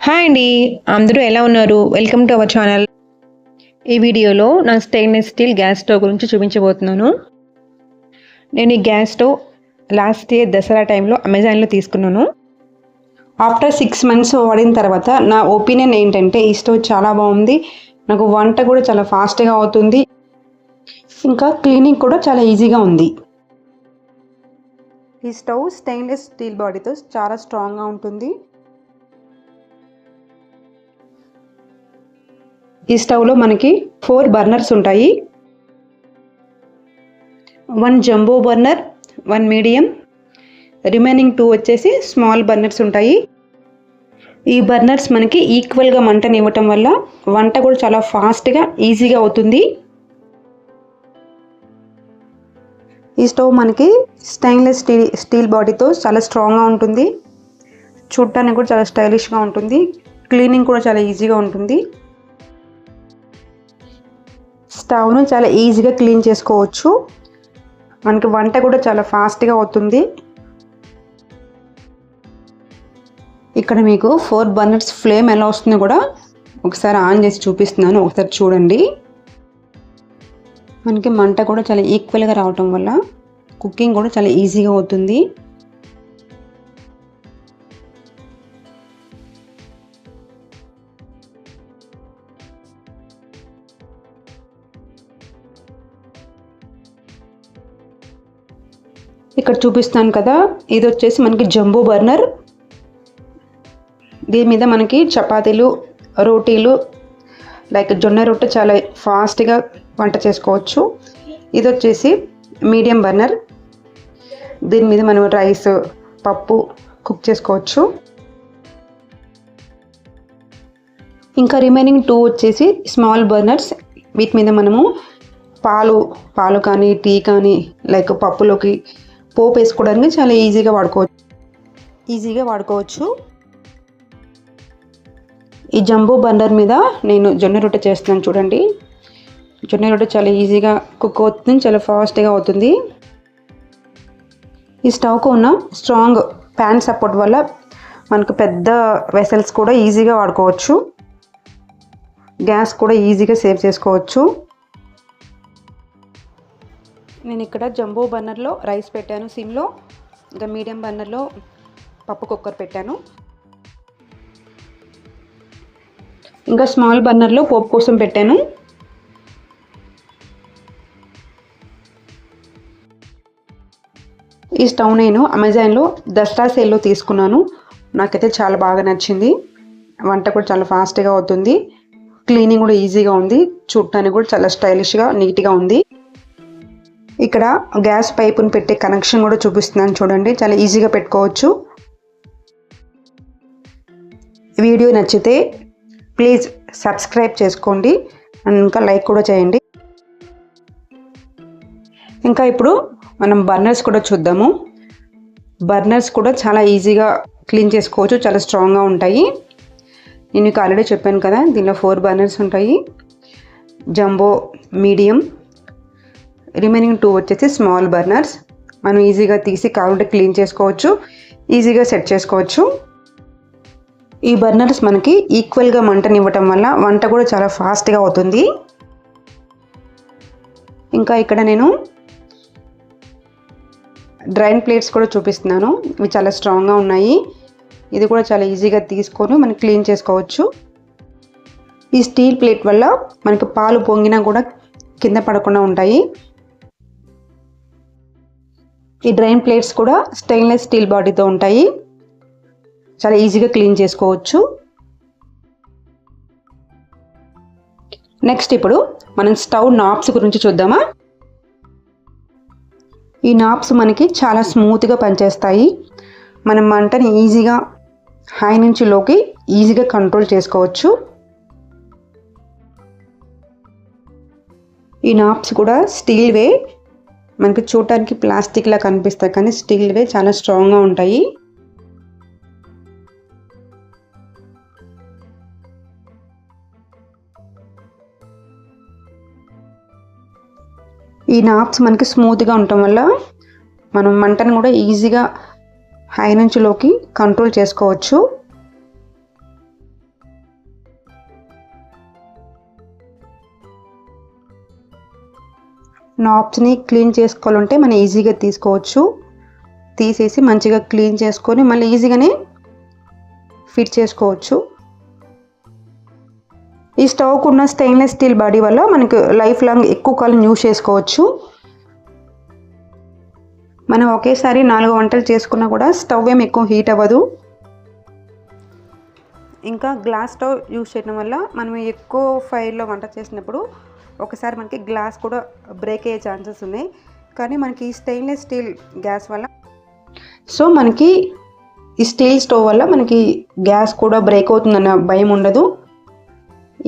Hi అండి. అందరూ ఎలా ఉన్నారు? Welcome to our channel. ఈ వీడియోలో నా స్టెయిన్‌లెస్ స్టీల్ గ్యాస్ స్టవ్ గురించి చూపించబోతున్నాను. నేను ఈ gas stove last year Dasara టైంలో అమెజాన్‌లో తీసుకున్నాను. ఆఫ్టర్ 6 మంత్స్ వాడిన తర్వాత నా ఒపీనియన్ ఏంటంటే ఈ స్టవ్ చాలా బాగుంది. నాకు వంట కూడా చాలా ఫాస్ట్‌గా అవుతుంది. ఇంకా క్లీనింగ్ కూడా చాలా ఈజీగా ఉంది. ఈ స్టవ్ స్టెయిన్‌లెస్ స్టీల్ బాడీతో చాలా స్ట్రాంగ్‌గా ఉంటుంది. ఈ స్టవ్లో మనకి 4 బర్నర్స్ ఉంటాయి. 1 జంబో బర్నర్, 1 మీడియం, రిమైనింగ్ 2 వచ్చేసి స్మాల్ బర్నర్స్ ఉంటాయి. ఈ బర్నర్స్ మనకి ఈక్వల్గా మంటని ఇవ్వటం వల్ల వంట కూడా చాలా ఫాస్ట్గా ఈజీగా అవుతుంది. ఈ స్టవ్ మనకి స్టెయిన్లెస్ స్టీల్ బాడీతో చాలా స్ట్రాంగ్గా ఉంటుంది. చూడటానికి కూడా చాలా స్టైలిష్గా ఉంటుంది. క్లీనింగ్ కూడా చాలా ఈజీగా ఉంటుంది. స్టవ్ను చాలా ఈజీగా క్లీన్ చేసుకోవచ్చు. మనకి వంట కూడా చాలా ఫాస్ట్గా అవుతుంది. ఇక్కడ మీకు 4 బర్నర్స్ ఫ్లేమ్ ఎలా వస్తుందో కూడా ఒకసారి ఆన్ చేసి చూపిస్తున్నాను. ఒకసారి చూడండి. మనకి మంట కూడా చాలా ఈక్వల్గా రావటం వల్ల కుకింగ్ కూడా చాలా ఈజీగా అవుతుంది. ఇక్కడ చూపిస్తాను కదా, ఇది వచ్చేసి మనకి జంబో బర్నర్. దీని మీద మనకి చపాతీలు, రోటీలు లైక్ జొన్న రొట్టె చాలా ఫాస్ట్గా వంట చేసుకోవచ్చు. ఇది వచ్చేసి మీడియం బర్నర్. దీని మీద మనం రైస్, పప్పు కుక్ చేసుకోవచ్చు. ఇంకా రిమైనింగ్ 2 వచ్చేసి స్మాల్ బర్నర్స్. వీటి మీద మనము పాలు కానీ టీ కానీ లైక్ పప్పులోకి పోపు వేసుకోవడానికి చాలా ఈజీగా వాడుకోవచ్చు. ఈ జంబో బర్నర్ మీద నేను జొన్న రొట్టె చేస్తున్నాను చూడండి. జొన్న రొట్టె చాలా ఈజీగా కుక్ అవుతుంది, చాలా ఫాస్ట్గా అవుతుంది. ఈ స్టవ్కు ఉన్న స్ట్రాంగ్ ప్యాన్ సపోర్ట్ వల్ల మనకు పెద్ద వెసల్స్ కూడా ఈజీగా వాడుకోవచ్చు. గ్యాస్ కూడా ఈజీగా సేవ్ చేసుకోవచ్చు. నేను ఇక్కడ జంబో బర్నర్లో రైస్ పెట్టాను సిమ్లో. ఇంకా మీడియం బర్నర్లో పప్పు కుక్కర్ పెట్టాను. ఇంకా స్మాల్ బర్నర్లో పోపు కోసం పెట్టాను. ఈ స్టవ్ నేను అమెజాన్లో దసరా సేల్లో తీసుకున్నాను. నాకైతే చాలా బాగా నచ్చింది. వంట కూడా చాలా ఫాస్ట్గా అవుతుంది. క్లీనింగ్ కూడా ఈజీగా ఉంది. చూడటానికి కూడా చాలా స్టైలిష్గా నీట్గా ఉంది. ఇక్కడ గ్యాస్ పైపుని పెట్టే కనెక్షన్ కూడా చూపిస్తున్నాను చూడండి. చాలా ఈజీగా పెట్టుకోవచ్చు. వీడియో నచ్చితే ప్లీజ్ సబ్స్క్రైబ్ చేసుకోండి. ఇంకా లైక్ కూడా చేయండి. ఇంకా ఇప్పుడు మనం బర్నర్స్ కూడా చూద్దాము. బర్నర్స్ కూడా చాలా ఈజీగా క్లీన్ చేసుకోవచ్చు. చాలా స్ట్రాంగ్గా ఉంటాయి. నేను మీకు ఆల్రెడీ చెప్పాను కదా, దీనిలో 4 బర్నర్స్ ఉంటాయి. జంబో, మీడియం, రిమైనింగ్ 2 వచ్చేసి స్మాల్ బర్నర్స్. మనం ఈజీగా తీసి కావాలంటే క్లీన్ చేసుకోవచ్చు, ఈజీగా సెట్ చేసుకోవచ్చు. ఈ బర్నర్స్ మనకి ఈక్వల్గా మంటనివ్వటం వల్ల వంట కూడా చాలా ఫాస్ట్గా అవుతుంది. ఇంకా ఇక్కడ నేను డ్రైన్ ప్లేట్స్ కూడా చూపిస్తున్నాను. ఇవి చాలా స్ట్రాంగ్గా ఉన్నాయి. ఇది కూడా చాలా ఈజీగా తీసుకొని మనం క్లీన్ చేసుకోవచ్చు. ఈ స్టీల్ ప్లేట్ వల్ల మనకి పాలు పొంగినా కూడా కింద పడకుండా ఉంటాయి. ఈ డ్రైన్ ప్లేట్స్ కూడా స్టెయిన్లెస్ స్టీల్ బాడీతో ఉంటాయి. చాలా ఈజీగా క్లీన్ చేసుకోవచ్చు. నెక్స్ట్ ఇప్పుడు మనం స్టవ్ నాబ్స్ గురించి చూద్దామా. ఈ నాబ్స్ మనకి చాలా స్మూత్గా పనిచేస్తాయి. మనం మంటని ఈజీగా హై నుంచి లోకి ఈజీగా కంట్రోల్ చేసుకోవచ్చు. ఈ నాబ్స్ కూడా స్టీల్ వే. మనకి చూడటానికి ప్లాస్టిక్లా కనిపిస్తాయి కానీ స్టీల్ వే, చాలా స్ట్రాంగ్గా ఉంటాయి. ఈ నాబ్స్ మనకి స్మూత్గా ఉండటం వల్ల మనం మంటను కూడా ఈజీగా హై నుంచి లోకి కంట్రోల్ చేసుకోవచ్చు. నాబ్స్ని క్లీన్ చేసుకోవాలంటే మనం ఈజీగా తీసుకోవచ్చు. తీసేసి మంచిగా క్లీన్ చేసుకొని మళ్ళీ ఈజీగానే ఫిట్ చేసుకోవచ్చు. ఈ స్టవ్కు ఉన్న స్టెయిన్లెస్ స్టీల్ బాడీ వల్ల మనకు లైఫ్ లాంగ్ ఎక్కువ కాలం యూజ్ చేసుకోవచ్చు. మనం ఒకేసారి 4 వంటలు చేసుకున్నా కూడా స్టవ్ ఏమి ఎక్కువ హీట్ అవ్వదు. ఇంకా గ్లాస్ స్టవ్ యూజ్ చేయడం వల్ల మనం ఎక్కువ ఫైర్లో వంట చేసినప్పుడు ఒకసారి మనకి గ్లాస్ కూడా బ్రేక్ అయ్యే ఛాన్సెస్ ఉన్నాయి. కానీ మనకి ఈ స్టెయిన్లెస్ స్టీల్ గ్యాస్ వల్ల మనకి ఈ స్టీల్ స్టవ్ వల్ల మనకి గ్యాస్ కూడా బ్రేక్ అవుతుందన్న భయం ఉండదు.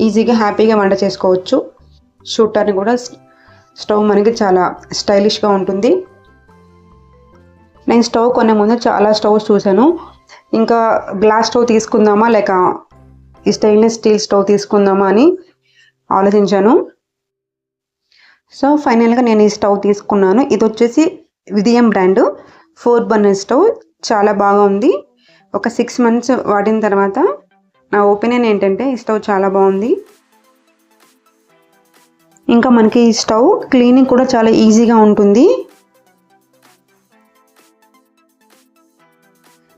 ఈజీగా హ్యాపీగా వంట చేసుకోవచ్చు. చూడటానికి కూడా స్టవ్ మనకి చాలా స్టైలిష్గా ఉంటుంది. నేను స్టవ్ కొనే ముందు చాలా స్టవ్స్ చూశాను. ఇంకా గ్లాస్ స్టవ్ తీసుకుందామా లేక ఈ స్టెయిన్లెస్ స్టీల్ స్టవ్ తీసుకుందామా అని ఆలోచించాను. ఫైనల్గా నేను ఈ స్టవ్ తీసుకున్నాను. ఇది వచ్చేసి విధియం బ్రాండ్ 4 బర్నర్ స్టవ్. చాలా బాగా ఉంది. ఒక 6 months వాడిన తర్వాత నా ఒపీనియన్ ఏంటంటే ఈ స్టవ్ చాలా బాగుంది. ఇంకా మనకి ఈ స్టవ్ క్లీనింగ్ కూడా చాలా ఈజీగా ఉంటుంది.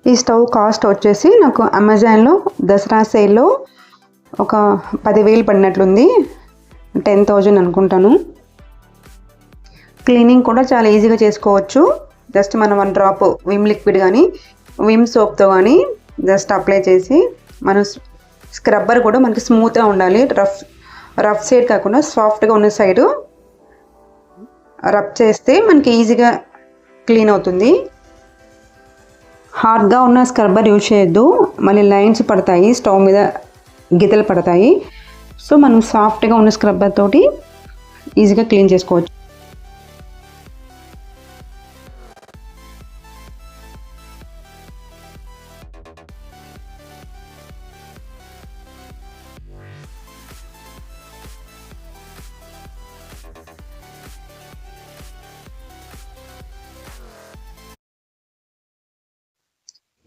ఈ స్టవ్ కాస్ట్ వచ్చేసి నాకు అమెజాన్లో దసరా సేల్లో ఒక 10,000 పడినట్లుంది. 10,000 అనుకుంటాను. క్లీనింగ్ కూడా చాలా ఈజీగా చేసుకోవచ్చు. జస్ట్ మనం 1 drop విమ్ లిక్విడ్ కానీ విమ్ సోప్తో కానీ జస్ట్ అప్లై చేసి మనం స్క్రబ్బర్ కూడా మనకి స్మూత్గా ఉండాలి. రఫ్ సైడ్ కాకుండా సాఫ్ట్గా ఉన్న సైడ్ రబ్ చేస్తే మనకి ఈజీగా క్లీన్ అవుతుంది. హార్డ్గా ఉన్న స్క్రబ్బర్ యూజ్ చేయొద్దు, మళ్ళీ లైన్స్ పడతాయి, స్టవ్ మీద గీతలు పడతాయి. మనం సాఫ్ట్గా ఉన్న స్క్రబ్బర్ తోటి ఈజీగా క్లీన్ చేసుకోవచ్చు.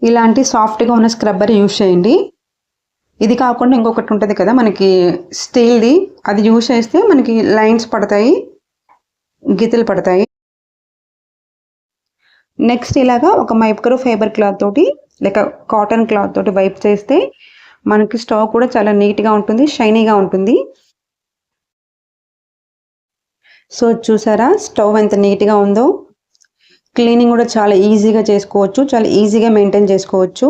ఇలాంటి సాఫ్ట్గా ఉన్న స్క్రబ్బర్ యూజ్ చేయండి. ఇది కాకుండా ఇంకొకటి ఉంటుంది కదా మనకి స్టీల్ది, అది యూజ్ చేస్తే మనకి లైన్స్ పడతాయి, గీతలు పడతాయి. నెక్స్ట్ ఇలాగా ఒక మైక్రో ఫైబర్ క్లాత్ తోటి లేక కాటన్ క్లాత్ తోటి వైప్ చేస్తే మనకి స్టవ్ కూడా చాలా నీట్గా ఉంటుంది, షైనీగా ఉంటుంది. చూసారా స్టవ్ ఎంత నీట్గా ఉందో. క్లీనింగ్ కూడా చాలా ఈజీగా చేసుకోవచ్చు, చాలా ఈజీగా మెయింటైన్ చేసుకోవచ్చు.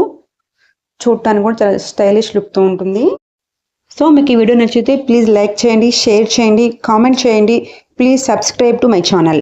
చూడటానికి కూడా చాలా స్టైలిష్ లుక్తో ఉంటుంది. మీకు ఈ వీడియో నచ్చితే ప్లీజ్ లైక్ చేయండి, షేర్ చేయండి, కామెంట్ చేయండి. Please subscribe to my channel.